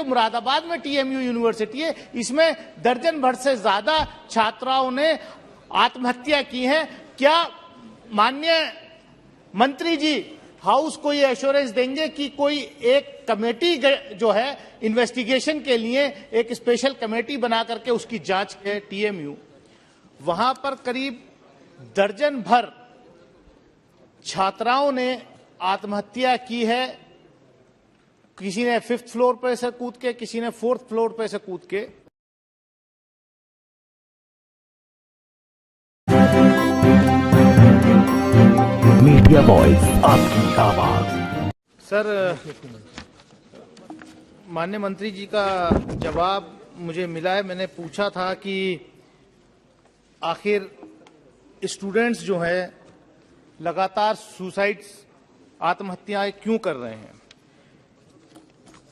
जो मुरादाबाद में TMU university है, इसमें दर्जन भर से ज्यादा छात्राओं ने आत्महत्या की है। क्या माननीय मंत्री जी हाउस को ये एश्योरेंस देंगे कि कोई एक कमेटी जो है इन्वेस्टिगेशन के लिए एक स्पेशल कमेटी बना करके उसकी जांच है टीएमयू, वहां पर करीब दर्जन भर छात्राओं ने आत्महत्या की है। किसी ने 5th फ्लोर पर से कूद के, किसी ने 4th फ्लोर पर से कूद के। मीडिया वॉइस, आपकी आवाज। सर, माननीय मंत्री जी का जवाब मुझे मिला है। मैंने पूछा था कि आखिर स्टूडेंट्स जो है लगातार सुसाइड्स, आत्महत्याएं क्यों कर रहे हैं।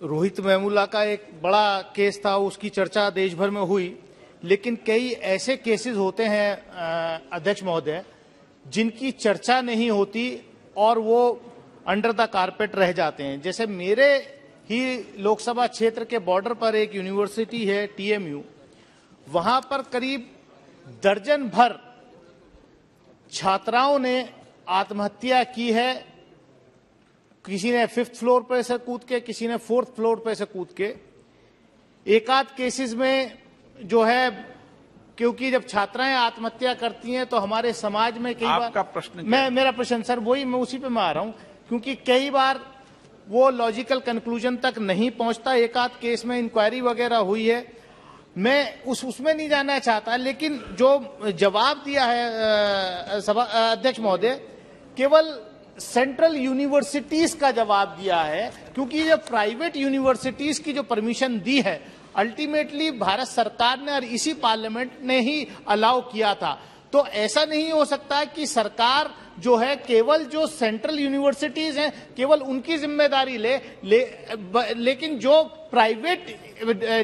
रोहित वेमुला का एक बड़ा केस था, उसकी चर्चा देश भर में हुई, लेकिन कई ऐसे केसेस होते हैं अध्यक्ष महोदय जिनकी चर्चा नहीं होती और वो अंडर द कारपेट रह जाते हैं। जैसे मेरे ही लोकसभा क्षेत्र के बॉर्डर पर एक यूनिवर्सिटी है टीएमयू, वहां पर करीब दर्जन भर छात्राओं ने आत्महत्या की है। किसी ने 5th फ्लोर पर से कूद के, किसी ने 4th फ्लोर पर से कूद के। एक आध केसेस में जो है, क्योंकि जब छात्राएं आत्महत्या करती हैं तो हमारे समाज में कई बार, आपका प्रश्न मेरा प्रश्न सर वही, मैं उसी पे मैं आ रहा हूं, क्योंकि कई बार वो लॉजिकल कंक्लूजन तक नहीं पहुंचता। एक आध केस में इंक्वायरी वगैरह हुई है, मैं उसमें नहीं जाना चाहता, लेकिन जो जवाब दिया है सभा अध्यक्ष महोदय, केवल सेंट्रल यूनिवर्सिटीज का जवाब दिया है, क्योंकि ये प्राइवेट यूनिवर्सिटीज की जो परमिशन दी है अल्टीमेटली भारत सरकार ने और इसी पार्लियामेंट ने ही अलाउ किया था। तो ऐसा नहीं हो सकता कि सरकार जो है केवल जो सेंट्रल यूनिवर्सिटीज हैं केवल उनकी जिम्मेदारी लेकिन जो private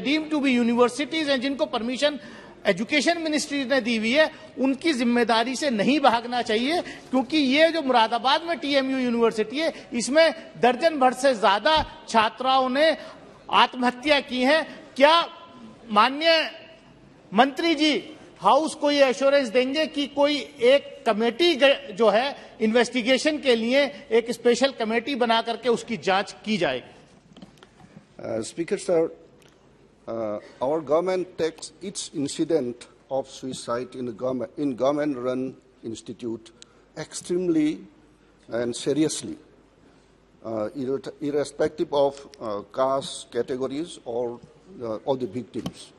deemed to be universities हैं जिनको परमिशन एजुकेशन मिनिस्ट्री ने दी हुई है, उनकी जिम्मेदारी से नहीं भागना चाहिए। क्योंकि ये जो मुरादाबाद में टीएमयू यूनिवर्सिटी है, इसमें दर्जन भर से ज्यादा छात्राओं ने आत्महत्या की है। क्या माननीय मंत्री जी हाउस को ये एश्योरेंस देंगे कि कोई एक कमेटी जो है इन्वेस्टिगेशन के लिए एक स्पेशल कमेटी बना करके उसकी जांच की जाएगी। Speaker sir, our government takes each incident of suicide in government-run institute extremely and seriously, irrespective of caste, categories, or the victims.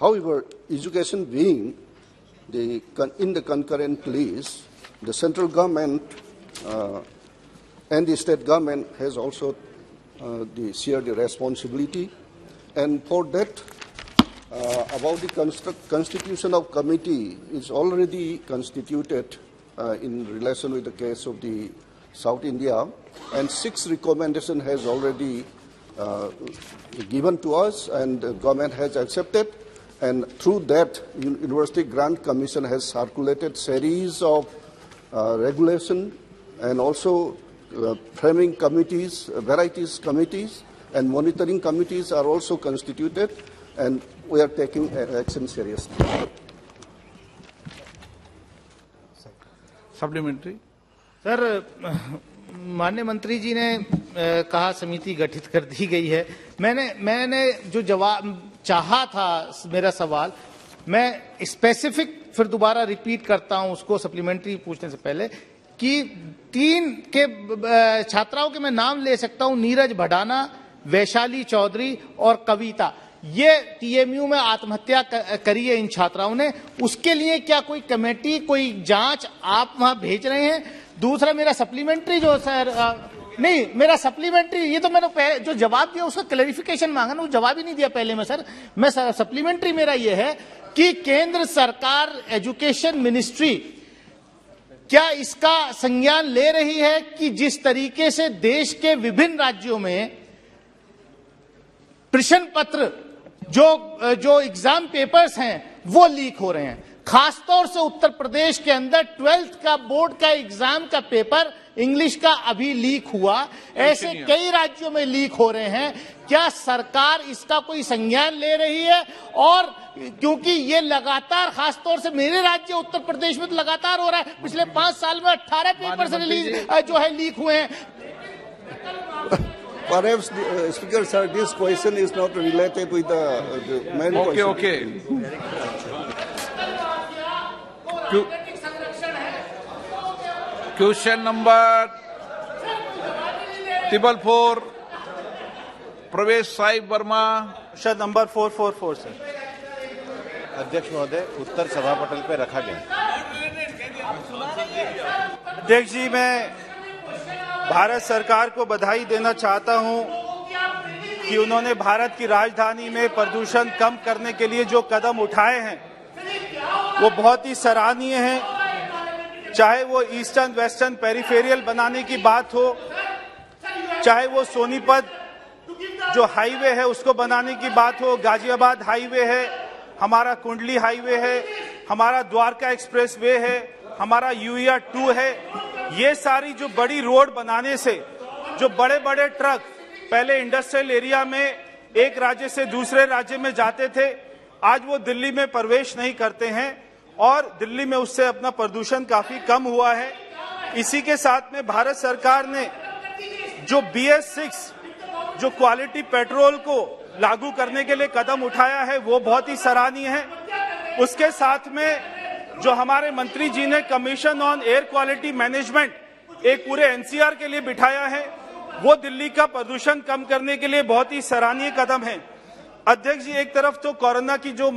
However, education being in the concurrent list, the central government and the state government has also shared the responsibility. And for that, about the constitution of committee is already constituted in relation with the case of the South India, and 6 recommendation has already given to us, and the government has accepted. And through that, University Grant Commission has circulated series of regulation and also framing committees, varieties committees, and monitoring committees are also constituted, and we are taking action seriously. Supplementary sir, माननीय मंत्री जी ने कहा समिति गठित कर दी गई है। मैंने जो जवाब चाहा था, मेरा सवाल मैं स्पेसिफिक फिर दोबारा रिपीट करता हूं उसको सप्लीमेंट्री पूछने से पहले, कि 3 के छात्राओं के मैं नाम ले सकता हूं, नीरज भडाना, वैशाली चौधरी और कविता। ये टीएमयू में आत्महत्या करी है इन छात्राओं ने। उसके लिए क्या कोई कमेटी, कोई जांच आप वहां भेज रहे हैं? दूसरा मेरा सप्लीमेंट्री जो सर नहीं, मेरा सप्लीमेंट्री, ये तो मैंने जो जवाब दिया उसका क्लैरिफिकेशन मांगा ना, वो जवाब ही नहीं दिया पहले में सर। मैं सप्लीमेंट्री मेरा ये है कि केंद्र सरकार एजुकेशन मिनिस्ट्री क्या इसका संज्ञान ले रही है कि जिस तरीके से देश के विभिन्न राज्यों में प्रश्न पत्र जो एग्जाम पेपर्स हैं वो लीक हो रहे हैं। खासतौर से उत्तर प्रदेश के अंदर 12th का बोर्ड का एग्जाम का पेपर इंग्लिश का अभी लीक हुआ, ऐसे कई राज्यों में लीक हो रहे हैं। क्या सरकार इसका कोई संज्ञान ले रही है? और क्योंकि ये लगातार, खासतौर से मेरे राज्य उत्तर प्रदेश में तो लगातार हो रहा है, पिछले 5 साल में 18 पेपर्स रिलीज जो है लीक हुए हैं। Perhaps, Speaker, sir, this question is not related with the main question. Okay. Question number 444, प्रवेश साहिब वर्मा। प्रश्न नंबर 444 सर। अध्यक्ष महोदय, उत्तर सभापटल पे रखा गया। अध्यक्ष जी, मैं भारत सरकार को बधाई देना चाहता हूं कि उन्होंने भारत की राजधानी में प्रदूषण कम करने के लिए जो कदम उठाए हैं वो बहुत ही सराहनीय हैं। चाहे वो ईस्टर्न वेस्टर्न पेरिफेरियल बनाने की बात हो, चाहे वो सोनीपत जो हाईवे है उसको बनाने की बात हो, गाजियाबाद हाईवे है, हमारा कुंडली हाईवे है, हमारा द्वारका एक्सप्रेस वे है, हमारा यूईआर 2 है। ये सारी जो बड़ी रोड बनाने से जो बड़े बड़े ट्रक पहले इंडस्ट्रियल एरिया में एक राज्य से दूसरे राज्य में जाते थे, आज वो दिल्ली में प्रवेश नहीं करते हैं और दिल्ली में उससे अपना प्रदूषण काफी कम हुआ है। इसी के साथ में भारत सरकार ने जो BS6 जो क्वालिटी पेट्रोल को लागू करने के लिए कदम उठाया है वो बहुत ही सराहनीय है। उसके साथ में जो हमारे मंत्री जी ने commission on air quality management एक पूरे NCR के लिए बिठाया है, वो दिल्ली का प्रदूषण कम करने के लिए बहुत ही सराहनीय कदम है। अध्यक्ष जी, एक तरफ तो कोरोना की जो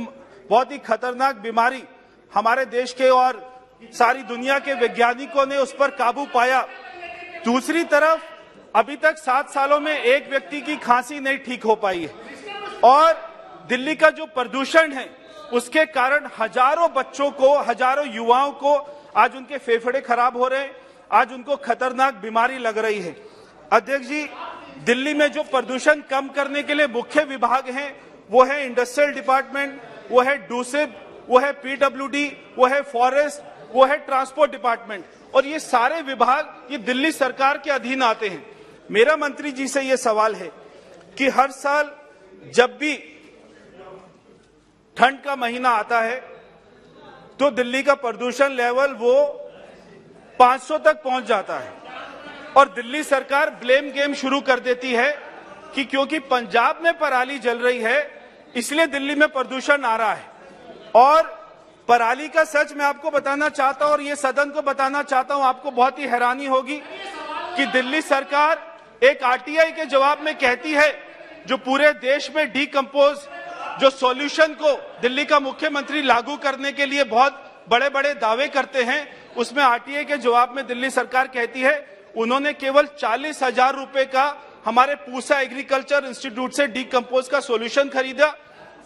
बहुत ही खतरनाक बीमारी हमारे देश के और सारी दुनिया के वैज्ञानिकों ने उस पर काबू पाया, दूसरी तरफ अभी तक 7 सालों में एक व्यक्ति की खांसी नहीं ठीक हो पाई है और दिल्ली का जो प्रदूषण है उसके कारण हजारों बच्चों को, हजारों युवाओं को आज उनके फेफड़े खराब हो रहे हैं, आज उनको खतरनाक बीमारी लग रही है। अध्यक्ष जी, दिल्ली में जो प्रदूषण कम करने के लिए मुख्य विभाग हैं वो है इंडस्ट्रियल डिपार्टमेंट, वो है डूसिप, वो है PWD, वो है फॉरेस्ट, वो है ट्रांसपोर्ट डिपार्टमेंट, और ये सारे विभाग ये दिल्ली सरकार के अधीन आते हैं। मेरा मंत्री जी से ये सवाल है कि हर साल जब भी ठंड का महीना आता है तो दिल्ली का प्रदूषण लेवल वो 500 तक पहुंच जाता है और दिल्ली सरकार ब्लेम गेम शुरू कर देती है कि क्योंकि पंजाब में पराली जल रही है इसलिए दिल्ली में प्रदूषण आ रहा है। और पराली का सच मैं आपको बताना चाहता हूं और ये सदन को बताना चाहता हूं, आपको बहुत ही हैरानी होगी कि दिल्ली सरकार एक RTI के जवाब में कहती है जो पूरे देश में डीकंपोज जो सॉल्यूशन को दिल्ली का मुख्यमंत्री लागू करने के लिए बहुत बड़े बड़े दावे करते हैं, उसमें RTI के जवाब में दिल्ली सरकार कहती है उन्होंने केवल 40,000 रुपए का हमारे पूसा एग्रीकल्चर इंस्टीट्यूट से डीकंपोज का सॉल्यूशन खरीदा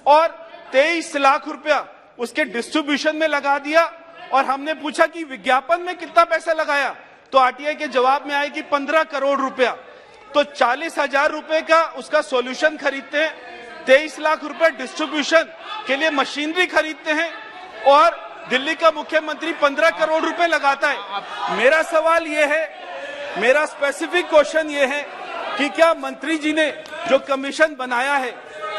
और 23 लाख रुपया उसके डिस्ट्रीब्यूशन में लगा दिया। और हमने पूछा कि विज्ञापन में कितना पैसा लगाया तो RTI के जवाब में आए कि 15 करोड़ रुपया। तो 40,000 रुपए का उसका सॉल्यूशन खरीदते हैं, 23 लाख रुपए डिस्ट्रीब्यूशन के लिए मशीनरी खरीदते हैं और दिल्ली का मुख्यमंत्री 15 करोड़ रुपए लगाता है। मेरा सवाल ये है, मेरा स्पेसिफिक क्वेश्चन ये है कि क्या मंत्री जी ने जो कमीशन बनाया है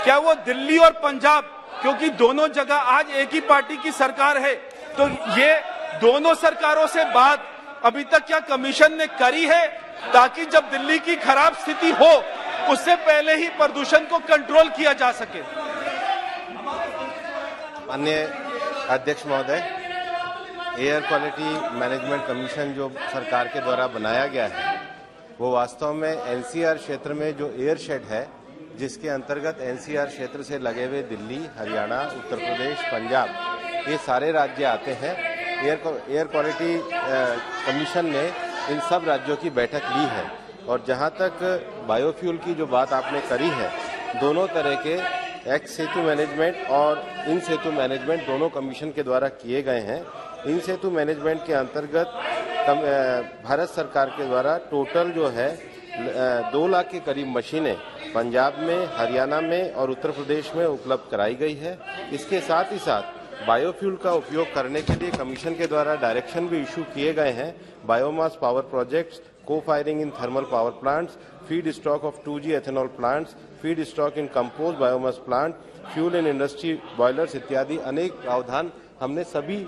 क्या वो दिल्ली और पंजाब, क्योंकि दोनों जगह आज एक ही पार्टी की सरकार है, तो ये दोनों सरकारों से बात अभी तक क्या कमीशन ने करी है ताकि जब दिल्ली की खराब स्थिति हो उससे पहले ही प्रदूषण को कंट्रोल किया जा सके? माननीय अध्यक्ष महोदय, एयर क्वालिटी मैनेजमेंट कमीशन जो सरकार के द्वारा बनाया गया है वो वास्तव में NCR क्षेत्र में जो एयर शेड है जिसके अंतर्गत NCR क्षेत्र से लगे हुए दिल्ली, हरियाणा, उत्तर प्रदेश, पंजाब ये सारे राज्य आते हैं। एयर क्वालिटी कमीशन ने इन सब राज्यों की बैठक ली है और जहां तक बायोफ्यूल की जो बात आपने करी है, दोनों तरह के एक्स सेतु मैनेजमेंट और इन सेतु मैनेजमेंट दोनों कमीशन के द्वारा किए गए हैं। इन सेतु मैनेजमेंट के अंतर्गत भारत सरकार के द्वारा टोटल जो है 2 लाख के करीब मशीनें पंजाब में, हरियाणा में और उत्तर प्रदेश में उपलब्ध कराई गई है। इसके साथ ही साथ बायोफ्यूल का उपयोग करने के लिए कमीशन के द्वारा डायरेक्शन भी इशू किए गए हैं। Biomass power projects co-firing in thermal power plants, feed stock of 2G ethanol plants, feed stock in compost biomass plant, fuel in industry boilers इत्यादि अनेक प्रावधान हमने सभी